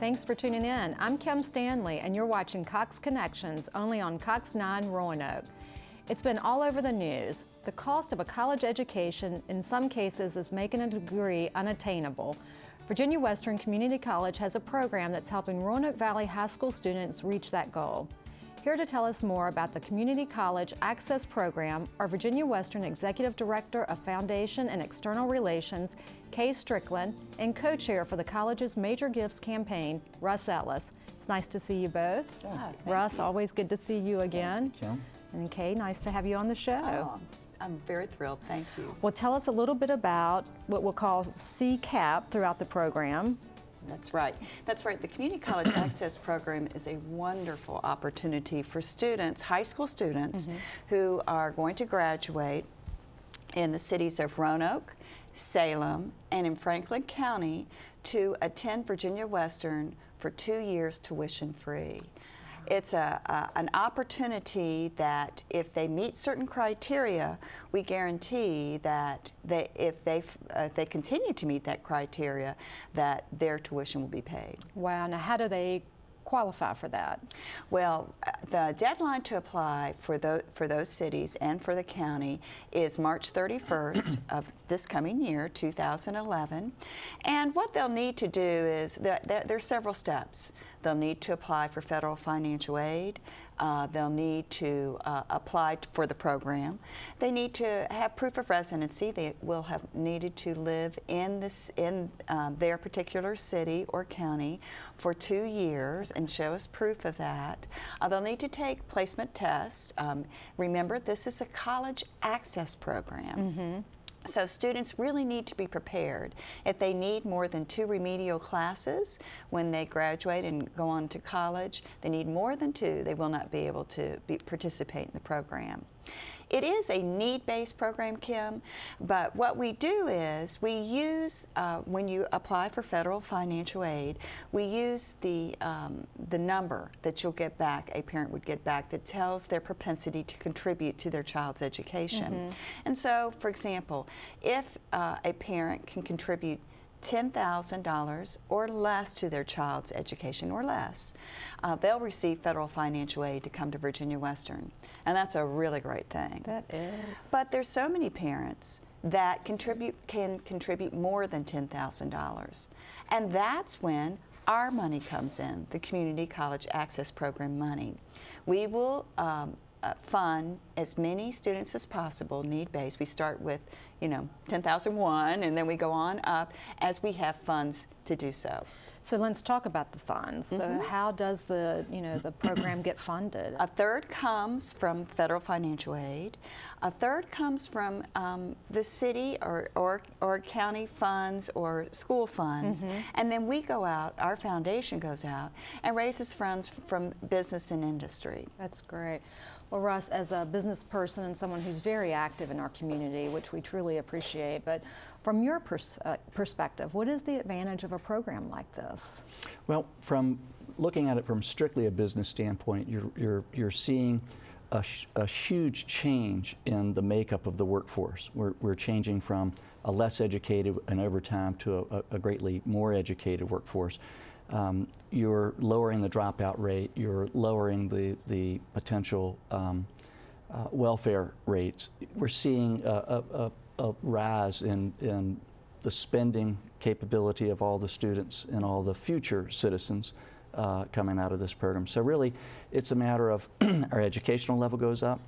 Thanks for tuning in. I'm Kim Stanley, and you're watching Cox Connections, only on Cox 9 Roanoke. It's been all over the news. The cost of a college education in some cases is making a degree unattainable. Virginia Western Community College has a program that's helping Roanoke Valley High School students reach that goal. Here to tell us more about the Community College Access Program are Virginia Western Executive Director of Foundation and External Relations, Kay Strickland, and co-chair for the college's Major Gifts campaign, Russ Ellis. It's nice to see you both. Russ, always good to see you again. Thank you. And Kay, nice to have you on the show. Oh, I'm very thrilled, thank you. Well, tell us a little bit about what we'll call CCAP throughout the program. That's right. That's right. The Community College Access Program is a wonderful opportunity for students, high school students, who are going to graduate in the cities of Roanoke, Salem, and in Franklin County to attend Virginia Western for 2 years tuition-free. It's an opportunity that if they meet certain criteria, we guarantee that if they continue to meet that criteria, that their tuition will be paid. Wow, now how do they qualify for that? Well, the deadline to apply for those cities and for the county is March 31st of this coming year, 2011. And what they'll need to do is, there's several steps. They'll need to apply for federal financial aid. They'll need to apply for the program. They need to have proof of residency. They will have needed to live in their particular city or county for 2 years and show us proof of that. They'll need to take placement tests. Remember, this is a college access program. So students really need to be prepared. If they need more than 2 remedial classes when they graduate and go on to college, they need more than 2, they will not be able to participate in the program. It is a need-based program, Kim, but what we do is we use, when you apply for federal financial aid, we use the number that you'll get back, a parent would get back, that tells their propensity to contribute to their child's education. And so, for example, if a parent can contribute $10,000 or less to their child's education, or less, they'll receive federal financial aid to come to Virginia Western. And that's a really great thing. That is. But there's so many parents that can contribute more than $10,000. And that's when our money comes in, the Community College Access Program money. We will fund as many students as possible, need-based. We start with, 10,001, and then we go on up as we have funds to do so. So let's talk about the funds. So how does the program get funded? A third comes from federal financial aid. A third comes from the city or county funds or school funds. And then we go out, our foundation goes out and raises funds from business and industry. That's great. Well, Russ, as a business person and someone who's very active in our community, which we truly appreciate, but from your perspective, what is the advantage of a program like this? Well, from looking at it from strictly a business standpoint, you're seeing a huge change in the makeup of the workforce. We're changing from a less educated and over time to a greatly more educated workforce. You're lowering the dropout rate, you're lowering the potential welfare rates. We're seeing a rise in the spending capability of all the students and all the future citizens coming out of this program. So really, it's a matter of our educational level goes up,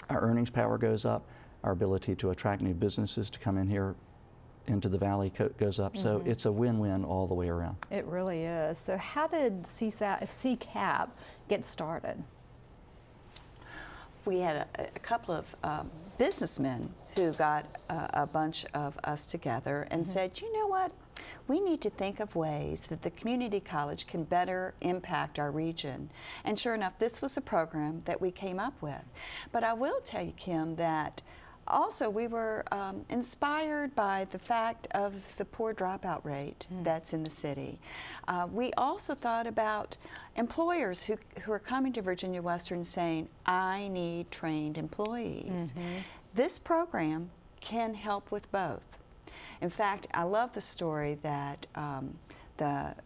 our earnings power goes up, our ability to attract new businesses to come in here into the valley goes up. So it's a win-win all the way around. It really is. So how did CCAP get started? We had a couple of businessmen who got a bunch of us together and said, you know what, we need to think of ways that the community college can better impact our region. And sure enough, this was a program that we came up with. But I will tell you, Kim, that also we were inspired by the fact of the poor dropout rate that's in the city. We also thought about employers who are coming to Virginia Western saying, I need trained employees. This program can help with both. In fact, I love the story that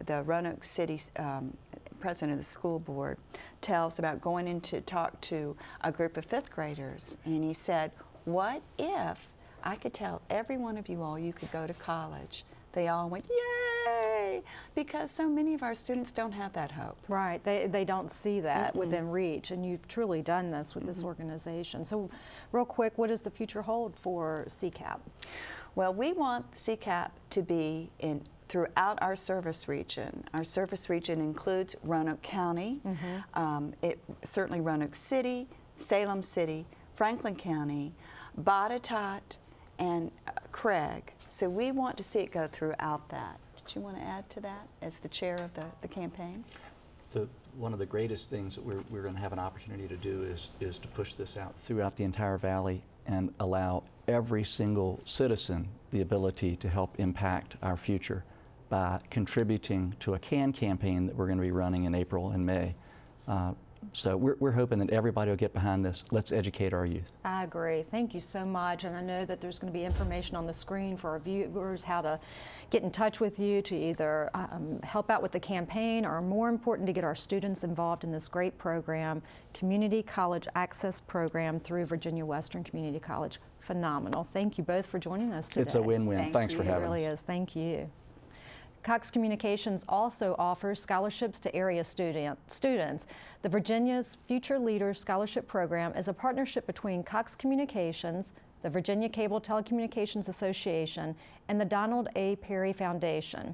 the Roanoke City president of the school board tells about going in to talk to a group of 5th graders, and he said, what if I could tell every one of you all you could go to college? They all went, yay, because so many of our students don't have that hope. Right, they don't see that within reach, and you've truly done this with this organization. So real quick, what does the future hold for CCAP? Well, we want CCAP to be throughout our service region. Our service region includes Roanoke County, certainly Roanoke City, Salem City, Franklin County, Botetourt, and Craig. So we want to see it go throughout that. Did you want to add to that as the chair of the campaign? One of the greatest things that we're going to have an opportunity to do is to push this out throughout the entire valley and allow every single citizen the ability to help impact our future by contributing to a CAN campaign that we're going to be running in April and May. So we're hoping that everybody will get behind this. Let's educate our youth. I agree. Thank you so much. And I know that there's going to be information on the screen for our viewers how to get in touch with you to either help out with the campaign, or more important, to get our students involved in this great program, Community College Access Program through Virginia Western Community College. Phenomenal. Thank you both for joining us today. It's a win-win. Thanks for having us. It really is. Thank you. Cox Communications also offers scholarships to area students. The Virginia's Future Leaders Scholarship Program is a partnership between Cox Communications, the Virginia Cable Telecommunications Association, and the Donald A. Perry Foundation.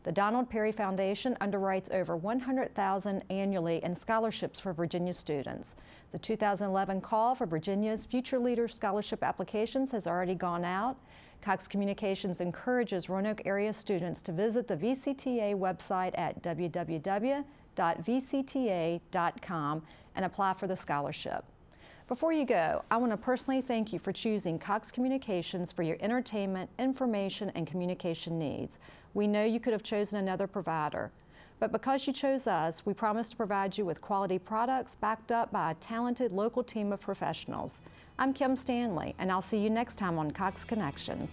The Donald Perry Foundation underwrites over $100,000 annually in scholarships for Virginia students. The 2011 call for Virginia's Future Leaders Scholarship applications has already gone out. Cox Communications encourages Roanoke area students to visit the VCTA website at www.vcta.com and apply for the scholarship. Before you go, I want to personally thank you for choosing Cox Communications for your entertainment, information, and communication needs. We know you could have chosen another provider, but because you chose us, we promise to provide you with quality products backed up by a talented local team of professionals. I'm Kim Stanley, and I'll see you next time on Cox Connections.